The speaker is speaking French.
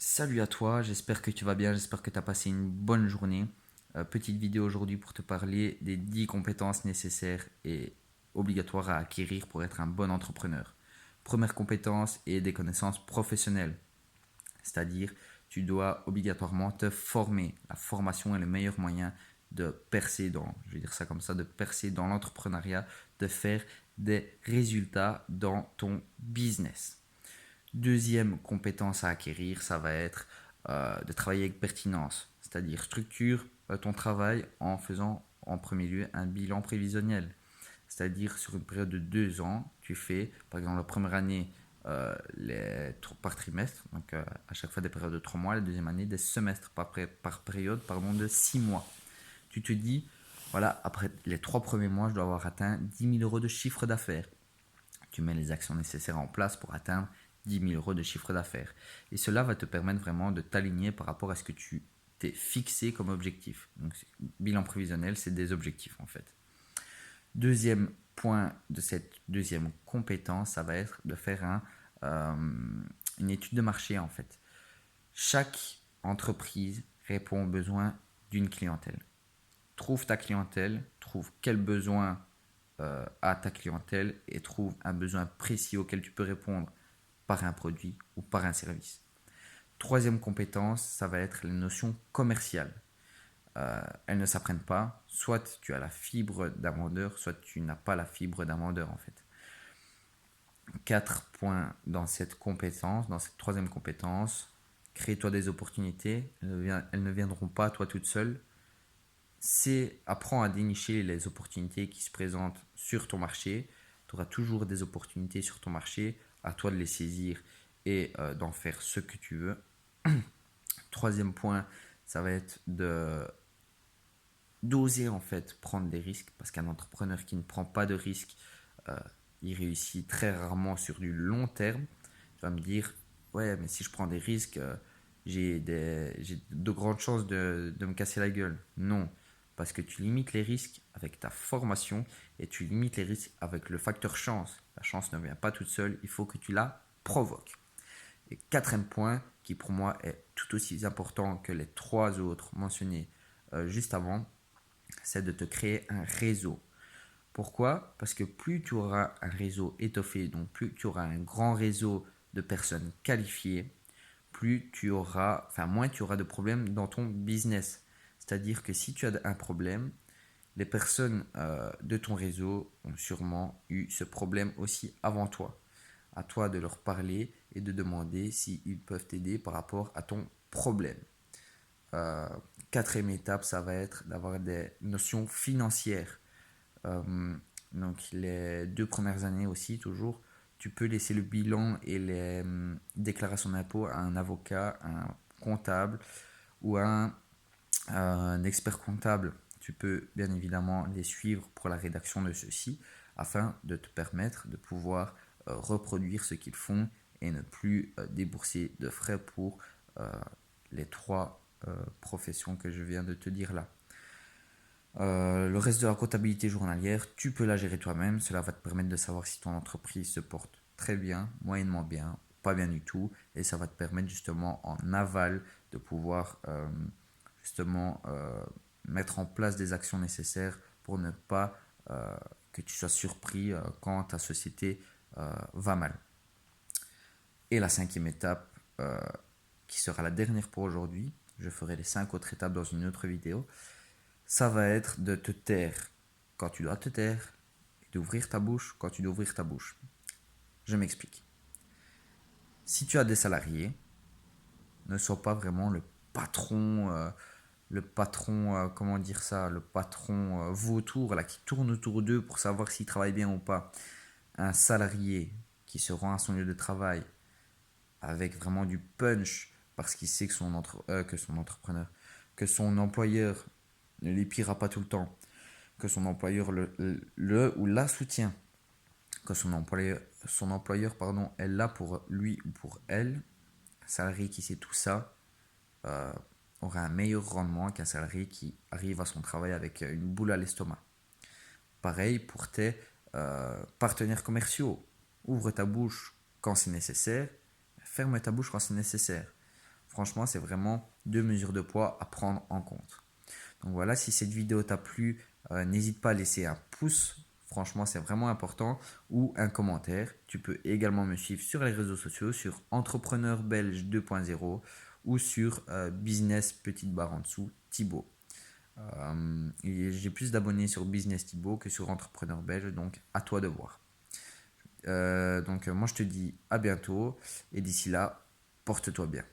Salut à toi, j'espère que tu vas bien, j'espère que tu as passé une bonne journée. Petite vidéo aujourd'hui pour te parler des 10 compétences nécessaires et obligatoires à acquérir pour être un bon entrepreneur. Première compétence est des connaissances professionnelles, c'est-à-dire tu dois obligatoirement te former. La formation est le meilleur moyen de percer dans, je vais dire ça comme ça, de percer dans l'entrepreneuriat, de faire des résultats dans ton business. Deuxième compétence à acquérir, ça va être de travailler avec pertinence, c'est-à-dire structure ton travail en faisant en premier lieu un bilan prévisionnel. C'est-à-dire sur une période de 2 ans, tu fais par exemple la première année par trimestre, donc à chaque fois des périodes de 3 mois, la deuxième année des semestres par période de 6 mois. Tu te dis, voilà, après les 3 premiers mois, je dois avoir atteint 10 000 € de chiffre d'affaires. Tu mets les actions nécessaires en place pour atteindre 10 000 € de chiffre d'affaires. Et cela va te permettre vraiment de t'aligner par rapport à ce que tu t'es fixé comme objectif. Donc, bilan prévisionnel, c'est des objectifs en fait. Deuxième point de cette deuxième compétence, ça va être de faire une étude de marché en fait. Chaque entreprise répond aux besoins d'une clientèle. Trouve ta clientèle, trouve quel besoin à ta clientèle et trouve un besoin précis auquel tu peux répondre par un produit ou par un service. Troisième compétence, ça va être les notions commerciales. Elles ne s'apprennent pas. Soit tu as la fibre d'un vendeur, soit tu n'as pas la fibre d'un vendeur en fait. 4 points dans cette compétence, dans cette troisième compétence. Crée-toi des opportunités. Elles ne viendront pas à toi toute seule. Apprends à dénicher les opportunités qui se présentent sur ton marché. Tu auras toujours des opportunités sur ton marché. À toi de les saisir et d'en faire ce que tu veux. Troisième point, ça va être d'oser en fait prendre des risques parce qu'un entrepreneur qui ne prend pas de risques, euh, il réussit très rarement sur du long terme. Tu vas me dire, ouais, mais si je prends des risques, j'ai de grandes chances de me casser la gueule. Non, parce que tu limites les risques avec ta formation et tu limites les risques avec le facteur chance. La chance ne vient pas toute seule, il faut que tu la provoques. Et quatrième point, qui pour moi est tout aussi important que les trois autres mentionnés juste avant, c'est de te créer un réseau. Pourquoi? Parce que plus tu auras un réseau étoffé, donc plus tu auras un grand réseau de personnes qualifiées, moins tu auras de problèmes dans ton business. C'est-à-dire que si tu as un problème, les personnes de ton réseau ont sûrement eu ce problème aussi avant toi. À toi de leur parler et de demander s'ils peuvent t'aider par rapport à ton problème. Euh, Quatrième étape, ça va être d'avoir des notions financières. Euh, donc les 2 premières années aussi, toujours, tu peux laisser le bilan et les déclarations d'impôt à un avocat, un comptable ou un expert comptable. Tu peux bien évidemment les suivre pour la rédaction de ceux-ci afin de te permettre de pouvoir reproduire ce qu'ils font et ne plus débourser de frais pour euh, les trois professions que je viens de te dire là. Le reste de la comptabilité journalière, tu peux la gérer toi-même. Cela va te permettre de savoir si ton entreprise se porte très bien, moyennement bien, pas bien du tout. Et ça va te permettre justement en aval de pouvoir justement mettre en place des actions nécessaires pour ne pas que tu sois surpris quand ta société va mal. Et la cinquième étape, qui sera la dernière pour aujourd'hui, je ferai les 5 autres étapes dans une autre vidéo, ça va être de te taire quand tu dois te taire et d'ouvrir ta bouche quand tu dois ouvrir ta bouche. Je m'explique. Si tu as des salariés, ne sois pas vraiment comment dire ça, le patron vautour là qui tourne autour d'eux pour savoir s'ils travaillent bien ou pas. Un salarié qui se rend à son lieu de travail avec vraiment du punch parce qu'il sait que son employeur ne l'épiera pas tout le temps, que son employeur le ou la soutient, que son employeur pardon, est là pour lui ou pour elle. Un salarié qui sait tout ça euh, aura un meilleur rendement qu'un salarié qui arrive à son travail avec une boule à l'estomac. Pareil pour tes partenaires commerciaux. Ouvre ta bouche quand c'est nécessaire, ferme ta bouche quand c'est nécessaire. Franchement, c'est vraiment deux mesures de poids à prendre en compte. Donc voilà, si cette vidéo t'a plu, n'hésite pas à laisser un pouce. Franchement, c'est vraiment important. Ou un commentaire. Tu peux également me suivre sur les réseaux sociaux, sur Entrepreneur Belge 2.0 ou sur Business petite barre en dessous, Thibaut. J'ai plus d'abonnés sur Business Thibaut que sur Entrepreneur Belge, donc à toi de voir. Donc moi je te dis à bientôt et d'ici là, porte-toi bien.